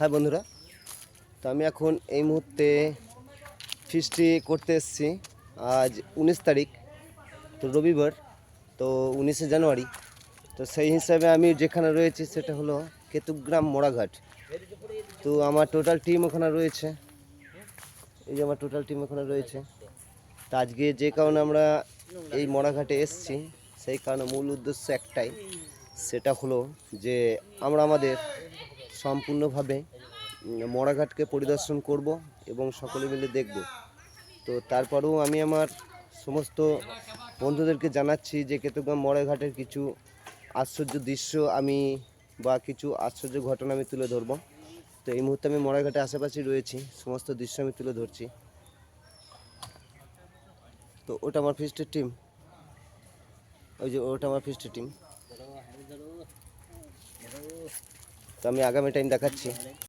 High বন্ধুরা, তো আমি এখন এই মুহূর্তে ফিস্টি করতে এসেছি। আজ 19 তারিখ, তো রবিবার, তো 19শে জানুয়ারি। তো সেই হিসাবে আমি যেখানে রয়েছি সেটা হলো কেতুগ্রাম মোড়াঘাট। তো আমার টোটাল টিম ওখানে রয়েছে, এই যে আমার টোটাল টিম ওখানে রয়েছে। তো আজকে যে কারণে আমরা এই মোড়াঘাটে এসেছি, সেই কারণে মূল উদ্দেশ্য একটাই, সেটা হলো যে আমরা আমাদের সম্পূর্ণভাবে মোড়াঘাটকে পরিদর্শন করব এবং সকলে মিলে দেখব। তো তারপরেও আমি আমার সমস্ত বন্ধুদেরকে জানাচ্ছি যে কেতুগ্রাম মোড়াঘাটের কিছু আশ্চর্য দৃশ্য আমি বা কিছু আশ্চর্য ঘটনা আমি তুলে ধরব। তো এই মুহূর্তে আমি মোড়াঘাটের আশেপাশেই রয়েছি, সমস্ত দৃশ্য আমি তুলে ধরছি। তো ওটা আমার ফিস্টের টিম, ওই যে ওটা আমার ফিস্টের টিম। তো আমি আগামী টাইম দেখাচ্ছি।